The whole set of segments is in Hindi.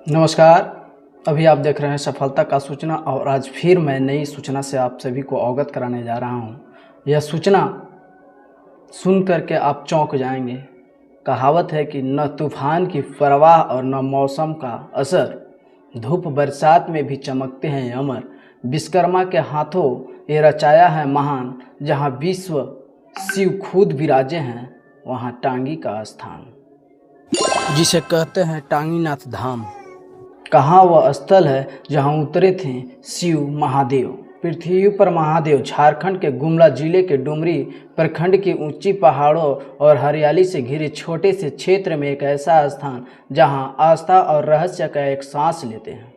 नमस्कार। अभी आप देख रहे हैं सफलता का सूचना और आज फिर मैं नई सूचना से आप सभी को अवगत कराने जा रहा हूं। यह सूचना सुन करके आप चौंक जाएंगे। कहावत है कि न तूफान की परवाह और न मौसम का असर, धूप बरसात में भी चमकते हैं अमर। विश्वकर्मा के हाथों ये रचाया है महान, जहाँ विश्व शिव खुद विराजे हैं वहाँ टांगी का स्थान, जिसे कहते हैं टांगीनाथ धाम। कहाँ वह स्थल है जहाँ उतरे थे शिव महादेव। पृथ्वी पर महादेव झारखंड के गुमला जिले के डुमरी प्रखंड की ऊंची पहाड़ों और हरियाली से घिरे छोटे से क्षेत्र में एक ऐसा स्थान जहाँ आस्था और रहस्य का एक सांस लेते हैं।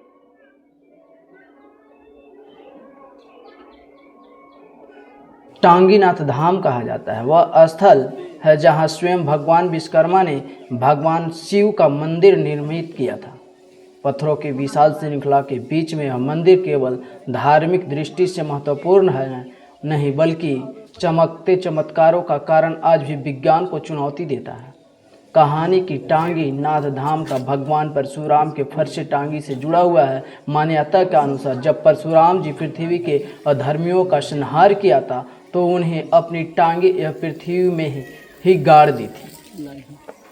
टांगीनाथ धाम कहा जाता है। वह स्थल है जहाँ स्वयं भगवान विश्वकर्मा ने भगवान शिव का मंदिर निर्मित किया था। पत्थरों की विशाल श्रृंखला के बीच में यह मंदिर केवल धार्मिक दृष्टि से महत्वपूर्ण है नहीं, बल्कि चमकते चमत्कारों का कारण आज भी विज्ञान को चुनौती देता है। कहानी की टांगी नाथ धाम का भगवान परशुराम के फरसे टांगी से जुड़ा हुआ है। मान्यता के अनुसार जब परशुराम जी पृथ्वी के अधर्मियों का संहार किया था तो उन्हें अपनी टांगी यह पृथ्वी में ही गाड़ दी थी।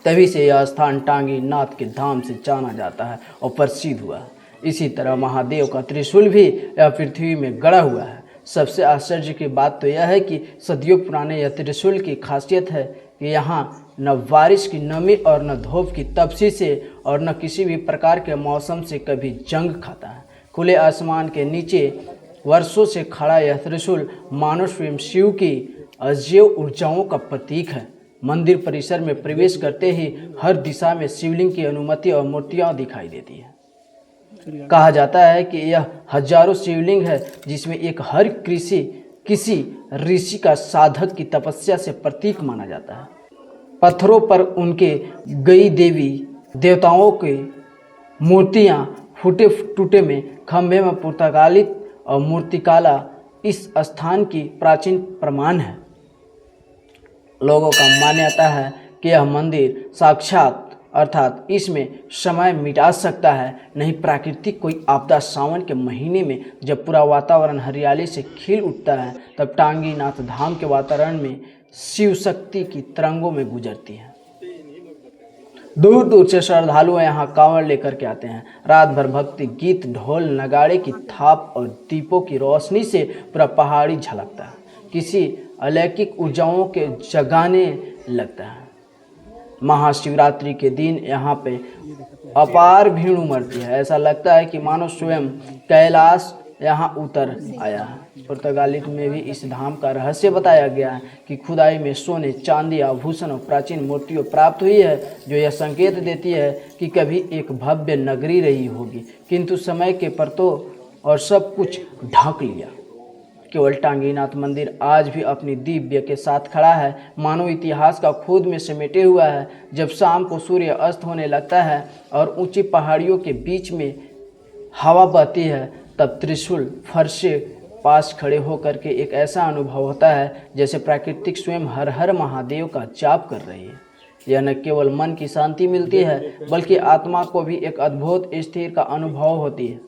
तभी से यह स्थान टांगी नाथ के धाम से जाना जाता है और प्रसिद्ध हुआ है। इसी तरह महादेव का त्रिशूल भी यह पृथ्वी में गड़ा हुआ है। सबसे आश्चर्य की बात तो यह है कि सदियों पुराने यह त्रिशूल की खासियत है कि यहाँ न बारिश की नमी और न धूप की तपसी से और न किसी भी प्रकार के मौसम से कभी जंग खाता है। खुले आसमान के नीचे वर्षों से खड़ा यह त्रिशूल मानव स्वयं शिव की अजैव ऊर्जाओं का प्रतीक है। मंदिर परिसर में प्रवेश करते ही हर दिशा में शिवलिंग की अनुमति और मूर्तियां दिखाई देती है। कहा जाता है कि यह हजारों शिवलिंग है, जिसमें एक हर किसी ऋषि का साधक की तपस्या से प्रतीक माना जाता है। पत्थरों पर उनके गई देवी देवताओं की मूर्तियां फूटे टूटे में, खंभे में पुर्तगालित और मूर्तिकाला इस स्थान की प्राचीन प्रमाण है। लोगों का मान्यता है कि यह मंदिर साक्षात अर्थात इसमें समय मिटा सकता है नहीं प्राकृतिक कोई आपदा। सावन के महीने में जब पूरा वातावरण हरियाली से खिल उठता है तब टांगीनाथ धाम के वातावरण में शिव शक्ति की तरंगों में गुजरती है। दूर दूर से श्रद्धालु यहाँ कांवड़ लेकर के आते हैं। रात भर भक्ति गीत, ढोल नगाड़े की थाप और दीपों की रोशनी से पूरा पहाड़ी झलकता है, किसी अलौकिक ऊर्जाओं के जगाने लगता है। महाशिवरात्रि के दिन यहाँ पे अपार भीड़ उमड़ती है। ऐसा लगता है कि मानो स्वयं कैलाश यहाँ उतर आया है। पुर्तगाली में भी इस धाम का रहस्य बताया गया है कि खुदाई में सोने, चांदी, आभूषण और प्राचीन मूर्तियों प्राप्त हुई है, जो यह संकेत देती है कि कभी एक भव्य नगरी रही होगी, किंतु समय के परतों और सब कुछ ढक लिया। केवल टांगीनाथ मंदिर आज भी अपनी दिव्य के साथ खड़ा है, मानो इतिहास का खुद में समेटे हुआ है। जब शाम को सूर्य अस्त होने लगता है और ऊंची पहाड़ियों के बीच में हवा बहती है, तब त्रिशूल फरसे पास खड़े होकर के एक ऐसा अनुभव होता है जैसे प्रकृति स्वयं हर हर महादेव का जाप कर रही है। यह न केवल मन की शांति मिलती है, बल्कि आत्मा को भी एक अद्भुत स्थिर का अनुभव होती है।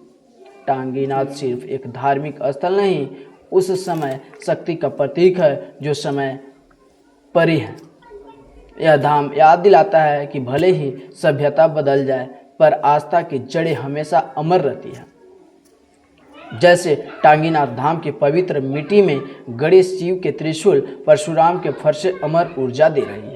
टांगीनाथ सिर्फ एक धार्मिक स्थल नहीं, उस समय शक्ति का प्रतीक है जो समय परी है। यह धाम याद दिलाता है कि भले ही सभ्यता बदल जाए, पर आस्था की जड़ें हमेशा अमर रहती है। जैसे टांगीनाथ धाम की पवित्र मिट्टी में गणेश शिव के त्रिशूल, परशुराम के फरसे अमर ऊर्जा दे रही है।